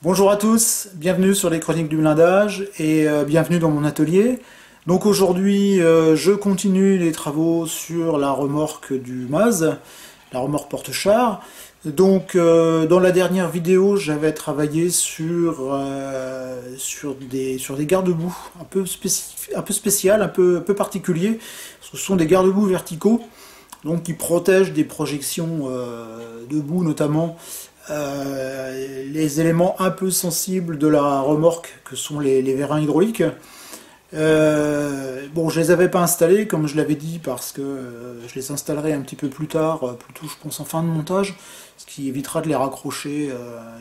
Bonjour à tous, bienvenue sur les Chroniques du blindage et bienvenue dans mon atelier. Donc aujourd'hui, je continue les travaux sur la remorque du MAZ, la remorque porte-char. Donc dans la dernière vidéo, j'avais travaillé sur des garde-boue un peu spécial, un peu particuliers. Ce sont des garde-boue verticaux, donc qui protègent des projections de boue notamment les éléments un peu sensibles de la remorque que sont les vérins hydrauliques. Bon, je les avais pas installés comme je l'avais dit parce que je les installerai un petit peu plus tard, plutôt je pense en fin de montage, ce qui évitera de les raccrocher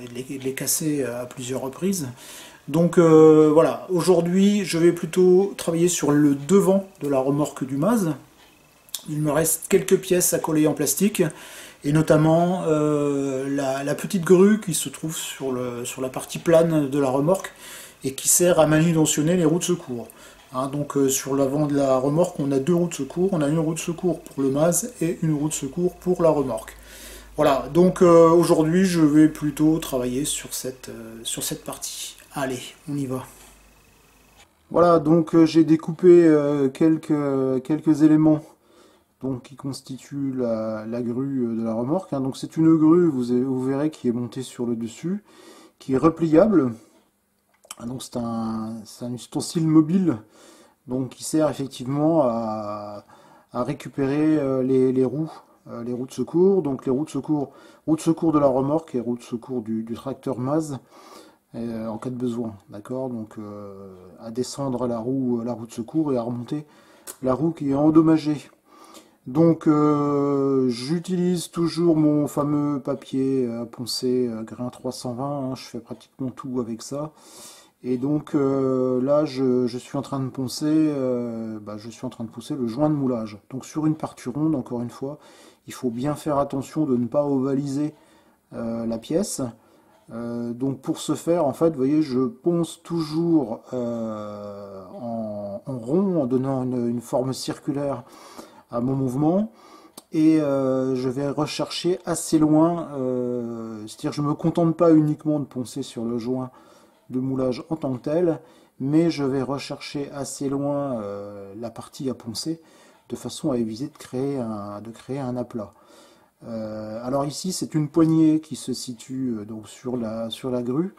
et de les casser à plusieurs reprises. Donc voilà, aujourd'hui je vais plutôt travailler sur le devant de la remorque du MAZ. Il me reste quelques pièces à coller en plastique, et notamment la petite grue qui se trouve sur la partie plane de la remorque et qui sert à manutentionner les roues de secours. Hein, donc sur l'avant de la remorque, on a deux roues de secours. On a une roue de secours pour le MAZ et une roue de secours pour la remorque. Voilà, donc aujourd'hui je vais plutôt travailler sur cette partie. Allez, on y va. Voilà, donc j'ai découpé quelques éléments donc, qui constituent la grue de la remorque. Hein. Donc c'est une grue, vous verrez, qui est montée sur le dessus, qui est repliable. Donc c'est un ustensile mobile, donc qui sert effectivement à récupérer les roues de secours. Donc les roues de secours de la remorque et roues de secours du tracteur MAZ en cas de besoin, d'accord. Donc à descendre la roue de secours et à remonter la roue qui est endommagée. Donc j'utilise toujours mon fameux papier à poncer grain 320, hein, je fais pratiquement tout avec ça. Et donc là je suis en train de poncer je suis en train de pousser le joint de moulage. Donc sur une partie ronde, encore une fois, il faut bien faire attention de ne pas ovaliser la pièce. Donc pour ce faire, en fait, vous voyez, je ponce toujours en rond, en donnant une forme circulaire à mon mouvement, et je vais rechercher assez loin, c'est-à-dire je ne me contente pas uniquement de poncer sur le joint de moulage en tant que tel, mais je vais rechercher assez loin la partie à poncer de façon à éviter de créer un aplat. Alors ici c'est une poignée qui se situe donc sur la grue,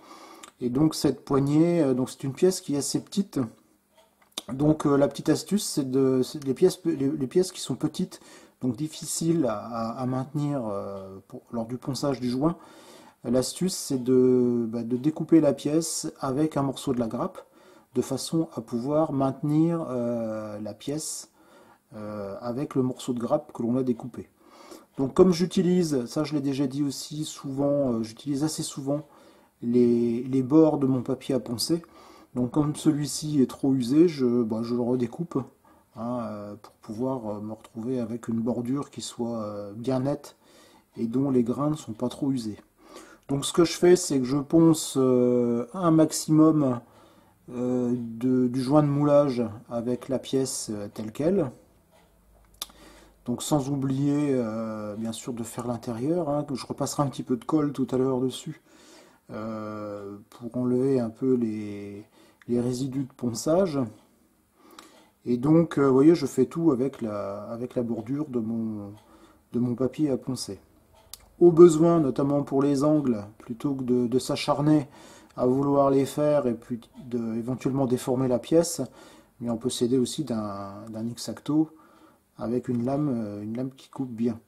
et donc cette poignée, donc c'est une pièce qui est assez petite. Donc la petite astuce, c'est les pièces qui sont petites, donc difficiles à maintenir lors du ponçage du joint. L'astuce, c'est de découper la pièce avec un morceau de la grappe, de façon à pouvoir maintenir la pièce avec le morceau de grappe que l'on a découpé. Donc comme j'utilise, ça je l'ai déjà dit aussi souvent, j'utilise assez souvent les bords de mon papier à poncer. Donc comme celui-ci est trop usé, je le redécoupe, hein, pour pouvoir me retrouver avec une bordure qui soit bien nette et dont les grains ne sont pas trop usés. Donc ce que je fais, c'est que je ponce un maximum du joint de moulage avec la pièce telle qu'elle. Donc sans oublier bien sûr de faire l'intérieur, hein, que je repasserai un petit peu de colle tout à l'heure dessus pour enlever un peu les résidus de ponçage. Et donc vous voyez, je fais tout avec la bordure de mon papier à poncer. Au besoin, notamment pour les angles, plutôt que de s'acharner à vouloir les faire et puis éventuellement déformer la pièce, mais on peut s'aider aussi d'un X-Acto avec une lame qui coupe bien.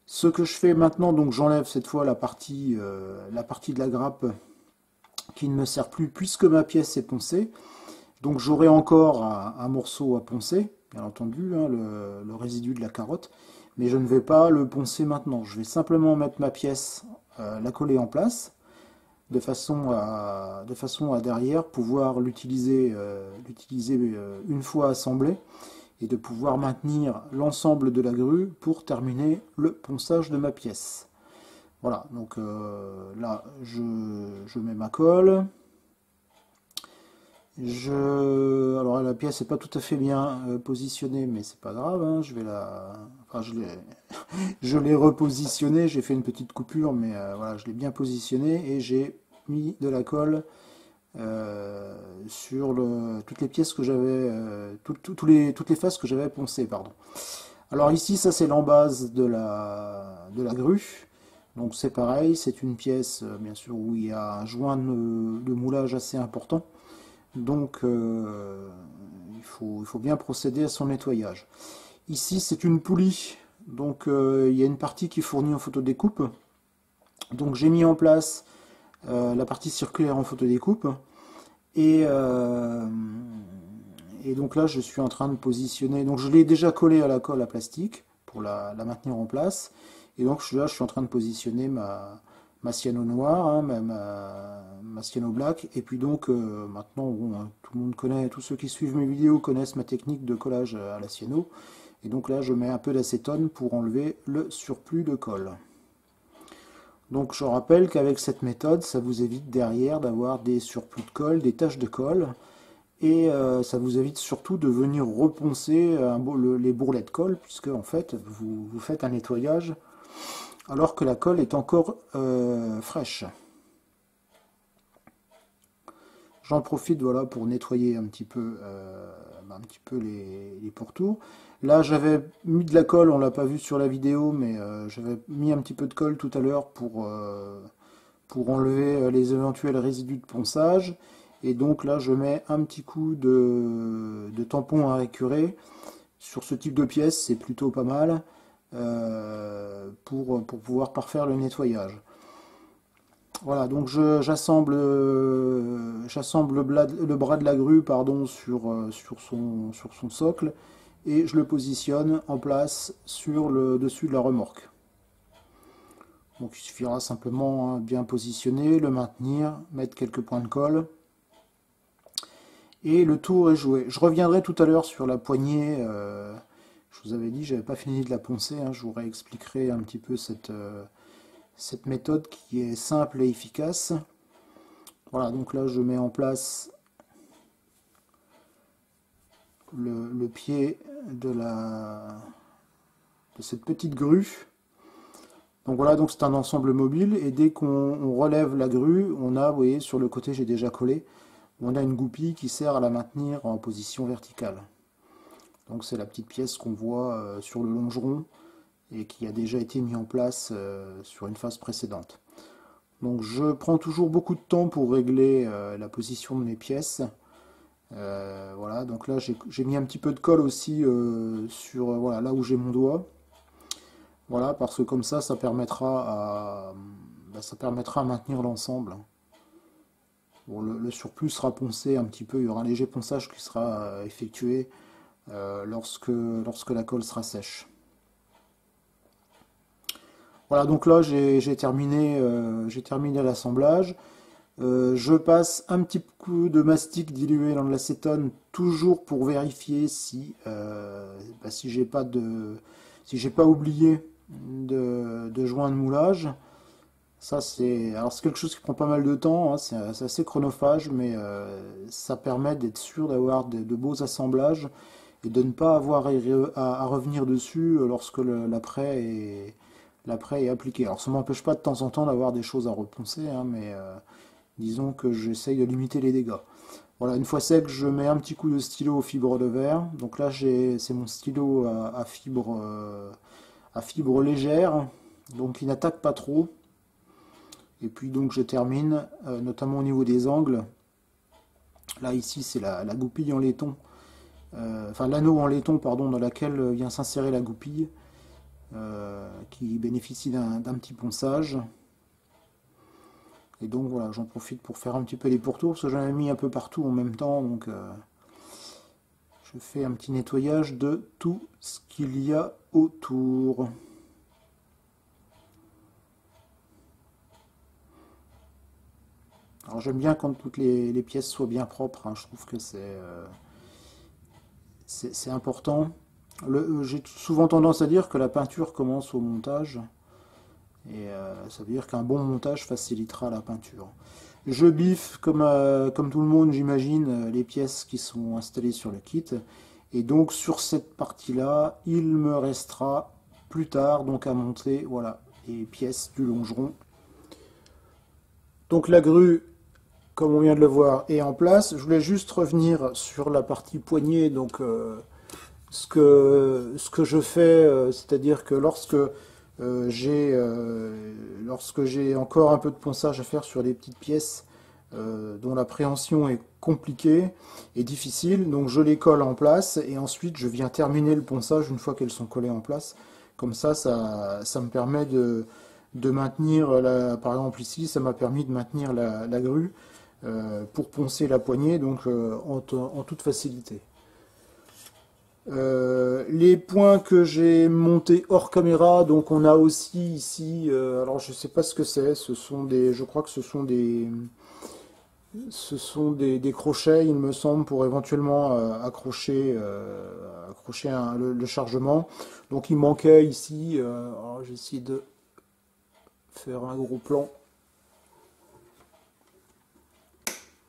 Ce que je fais maintenant, donc j'enlève cette fois la partie de la grappe qui ne me sert plus puisque ma pièce est poncée. Donc j'aurai encore un morceau à poncer, bien entendu, hein, le résidu de la carotte, mais je ne vais pas le poncer maintenant. Je vais simplement mettre ma pièce, la coller en place, de façon à derrière pouvoir l'utiliser une fois assemblée, et de pouvoir maintenir l'ensemble de la grue pour terminer le ponçage de ma pièce. Voilà, donc là je mets ma colle. Alors la pièce n'est pas tout à fait bien positionnée, mais c'est pas grave, hein, je l'ai repositionné, j'ai fait une petite coupure, mais voilà, je l'ai bien positionné et j'ai mis de la colle sur toutes les pièces que j'avais, toutes les faces que j'avais poncées, pardon. Alors ici, ça c'est l'embase de la grue. Donc c'est pareil, c'est une pièce, bien sûr, où il y a un joint de moulage assez important. Donc il faut bien procéder à son nettoyage. Ici, c'est une poulie. Donc il y a une partie qui est fournie en photodécoupe. Donc j'ai mis en place la partie circulaire en photodécoupe. Et donc là, je suis en train de positionner. Donc je l'ai déjà collé à la colle à plastique pour la maintenir en place. Et donc là, je suis en train de positionner ma cyano noire, hein, ma cyano black. Et puis donc maintenant, bon, hein, tout le monde connaît, tous ceux qui suivent mes vidéos connaissent ma technique de collage à la cyano. Et donc là, je mets un peu d'acétone pour enlever le surplus de colle. Donc je rappelle qu'avec cette méthode, ça vous évite derrière d'avoir des surplus de colle, des taches de colle. Et ça vous évite surtout de venir reponcer les bourrelets de colle, puisque en fait, vous faites un nettoyage alors que la colle est encore fraîche. J'en profite voilà, pour nettoyer un petit peu les pourtours. Là, j'avais mis de la colle, on l'a pas vu sur la vidéo, mais j'avais mis un petit peu de colle tout à l'heure pour enlever les éventuels résidus de ponçage. Et donc là, je mets un petit coup de tampon à récurer. Sur ce type de pièce, c'est plutôt pas mal pour pouvoir parfaire le nettoyage. Voilà, donc j'assemble le bras de la grue pardon, sur son socle et je le positionne en place sur le dessus de la remorque. Donc il suffira simplement bien positionner, le maintenir, mettre quelques points de colle. Et le tour est joué. Je reviendrai tout à l'heure sur la poignée. Je vous avais dit, j'avais pas fini de la poncer. Hein, je vous réexpliquerai un petit peu cette méthode qui est simple et efficace. Voilà, donc là je mets en place le pied de cette petite grue. Donc voilà, donc c'est un ensemble mobile et dès qu'on relève la grue, on a, vous voyez, sur le côté j'ai déjà collé, on a une goupille qui sert à la maintenir en position verticale. Donc c'est la petite pièce qu'on voit sur le longeron et qui a déjà été mis en place sur une phase précédente. Donc je prends toujours beaucoup de temps pour régler la position de mes pièces. Voilà, donc là j'ai mis un petit peu de colle aussi sur voilà, là où j'ai mon doigt. Voilà, parce que comme ça permettra à maintenir l'ensemble. Bon, le surplus sera poncé un petit peu, il y aura un léger ponçage qui sera effectué lorsque la colle sera sèche. Voilà, donc là j'ai terminé l'assemblage. Je passe un petit coup de mastic dilué dans de l'acétone, toujours pour vérifier si j'ai pas oublié de joint de moulage. Ça c'est quelque chose qui prend pas mal de temps, hein, c'est assez chronophage, mais ça permet d'être sûr d'avoir de beaux assemblages et de ne pas avoir à revenir dessus lorsque l'après est appliqué. Alors ça ne m'empêche pas de temps en temps d'avoir des choses à reponcer, hein, mais disons que j'essaye de limiter les dégâts. Voilà, une fois sec, je mets un petit coup de stylo aux fibres de verre. Donc là, c'est mon stylo à fibre légère, donc il n'attaque pas trop. Et puis donc je termine, notamment au niveau des angles. Là ici c'est la goupille en laiton, enfin l'anneau en laiton pardon, dans laquelle vient s'insérer la goupille, qui bénéficie d'un petit ponçage. Et donc voilà, j'en profite pour faire un petit peu les pourtours, parce que j'en ai mis un peu partout en même temps, donc je fais un petit nettoyage de tout ce qu'il y a autour. Alors j'aime bien quand toutes les pièces soient bien propres, hein, je trouve que c'est important. J'ai souvent tendance à dire que la peinture commence au montage, et ça veut dire qu'un bon montage facilitera la peinture. Je biffe comme tout le monde j'imagine les pièces qui sont installées sur le kit, et donc sur cette partie là il me restera plus tard donc à monter voilà, les pièces du longeron. Donc la grue, comme on vient de le voir, est en place. Je voulais juste revenir sur la partie poignée. Donc ce que je fais, c'est-à-dire que lorsque j'ai encore un peu de ponçage à faire sur les petites pièces dont l'appréhension est compliquée et difficile, donc je les colle en place et ensuite je viens terminer le ponçage une fois qu'elles sont collées en place. Comme ça me permet de maintenir, par exemple ici, ça m'a permis de maintenir la grue pour poncer la poignée donc en toute facilité. Les points que j'ai montés hors caméra, donc on a aussi ici, alors je sais pas ce que c'est, je crois que ce sont des crochets, il me semble, pour éventuellement accrocher le chargement. Donc il manquait ici, alors j'ai essayé de faire un gros plan.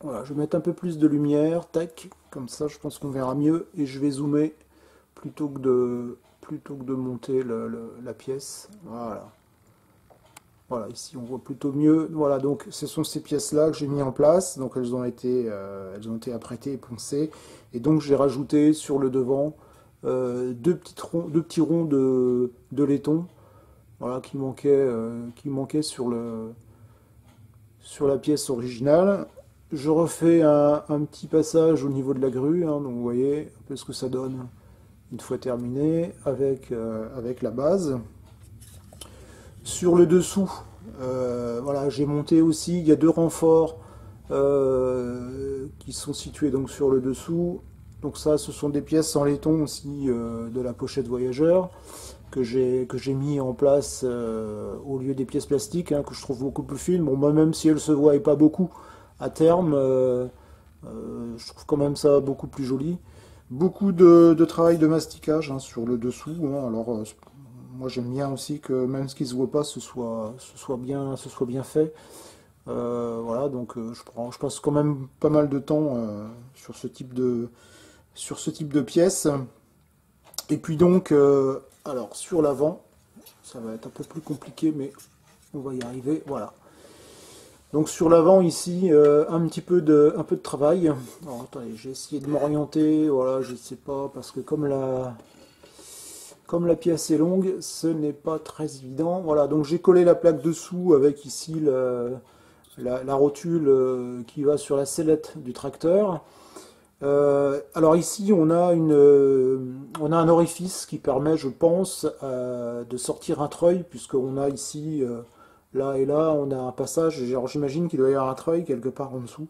Voilà, je vais mettre un peu plus de lumière, tac, comme ça je pense qu'on verra mieux et je vais zoomer plutôt que de monter la pièce. Voilà. Voilà, ici on voit plutôt mieux. Voilà, donc ce sont ces pièces-là que j'ai mis en place. Donc elles ont été apprêtées et poncées. Et donc j'ai rajouté sur le devant deux petits ronds de laiton, voilà, qui manquaient sur la pièce originale. Je refais un petit passage au niveau de la grue, hein, donc vous voyez un peu ce que ça donne une fois terminé avec la base. Sur le dessous, voilà, j'ai monté aussi, il y a deux renforts qui sont situés donc sur le dessous. Donc ça, ce sont des pièces en laiton aussi de la pochette voyageur que j'ai mis en place au lieu des pièces plastiques, hein, que je trouve beaucoup plus fines. Bon, moi même si elles se voient et pas beaucoup à terme, je trouve quand même ça beaucoup plus joli. Beaucoup de travail de masticage hein, sur le dessous. Hein. Alors moi j'aime bien aussi que même ce qui ne se voit pas, ce soit bien fait. Voilà, donc je passe quand même pas mal de temps sur ce type de pièces. Et puis donc, alors sur l'avant, ça va être un peu plus compliqué, mais on va y arriver. Voilà. Donc sur l'avant ici, un peu de travail. Alors attendez, j'ai essayé de m'orienter. Voilà, je ne sais pas parce que comme la pièce est longue, ce n'est pas très évident. Voilà, donc j'ai collé la plaque dessous avec ici la rotule qui va sur la sellette du tracteur. Alors ici, on a un orifice qui permet, je pense, de sortir un treuil, puisqu'on a ici, là et là, on a un passage. Alors j'imagine qu'il doit y avoir un treuil quelque part en dessous.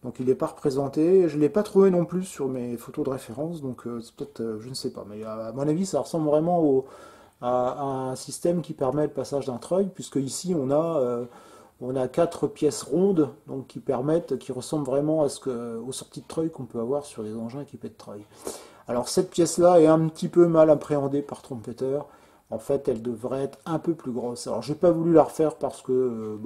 Donc il n'est pas représenté. Je ne l'ai pas trouvé non plus sur mes photos de référence, donc c'est peut-être, je ne sais pas. Mais à mon avis, ça ressemble vraiment à un système qui permet le passage d'un treuil, puisque ici on a quatre pièces rondes donc qui ressemblent vraiment aux sorties de treuil qu'on peut avoir sur les engins équipés de treuil. Alors cette pièce-là est un petit peu mal appréhendée par Trompeter. En fait, elle devrait être un peu plus grosse. Alors j'ai pas voulu la refaire parce que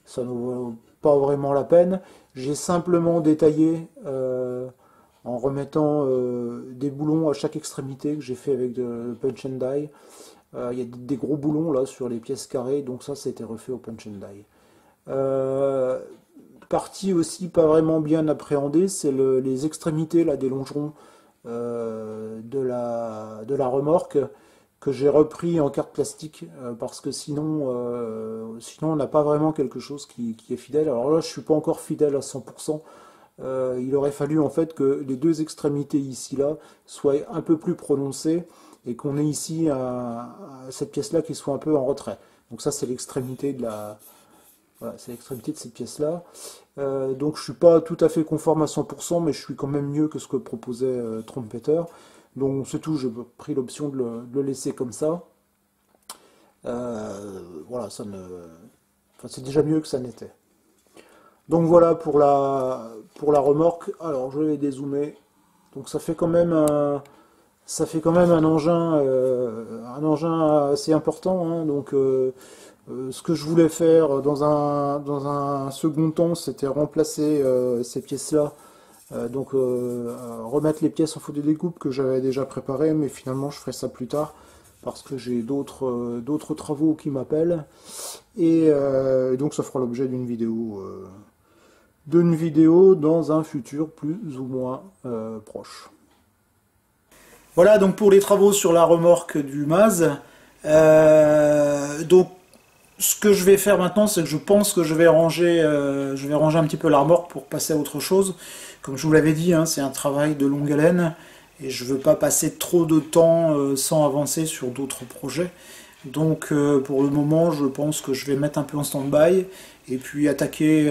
ça ne vaut pas vraiment la peine. J'ai simplement détaillé en remettant des boulons à chaque extrémité que j'ai fait avec de punch and die. Il y a des gros boulons là sur les pièces carrées, donc ça a été refait au punch and die. Partie aussi pas vraiment bien appréhendée, c'est les extrémités là, des longerons de la remorque que j'ai repris en carte plastique parce que sinon on n'a pas vraiment quelque chose qui est fidèle. Alors là je suis pas encore fidèle à 100%. Il aurait fallu en fait que les deux extrémités ici là soient un peu plus prononcées et qu'on ait ici cette pièce là qui soit un peu en retrait. Donc ça c'est l'extrémité voilà, c'est l'extrémité de cette pièce là. Donc je suis pas tout à fait conforme à 100%, mais je suis quand même mieux que ce que proposait Trompeter. Donc c'est tout, j'ai pris l'option de le laisser comme ça. Voilà, c'est déjà mieux que ça n'était. Donc voilà pour la remorque. Alors je vais dézoomer. Donc ça fait quand même un engin assez important. Hein. Donc ce que je voulais faire dans un second temps, c'était remplacer ces pièces-là. Remettre les pièces en faute de découpe que j'avais déjà préparées, mais finalement je ferai ça plus tard. parce que j'ai d'autres travaux qui m'appellent. Et donc ça fera l'objet d'une vidéo dans un futur plus ou moins proche. Voilà donc pour les travaux sur la remorque du MAZ. Donc ce que je vais faire maintenant, c'est que je pense que je vais ranger un petit peu la remorque pour passer à autre chose. Comme je vous l'avais dit, hein, c'est un travail de longue haleine et je ne veux pas passer trop de temps sans avancer sur d'autres projets. Donc pour le moment, je pense que je vais mettre un peu en stand-by et puis attaquer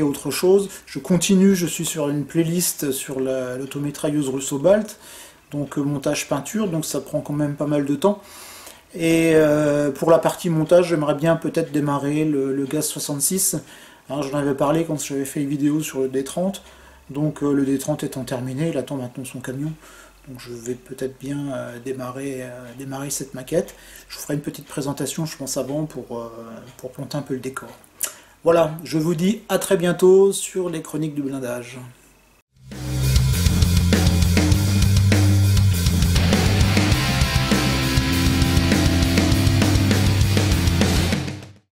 autre chose. Je continue, je suis sur une playlist sur l'automitrailleuse Russo-Balt, donc montage peinture, donc ça prend quand même pas mal de temps. Et pour la partie montage, j'aimerais bien peut-être démarrer le Gaz 66. Alors, j'en avais parlé quand j'avais fait une vidéo sur le D30. Donc le D30 étant terminé, il attend maintenant son camion. Donc je vais peut-être bien démarrer cette maquette. Je vous ferai une petite présentation, je pense, avant pour planter un peu le décor. Voilà, je vous dis à très bientôt sur les chroniques du blindage.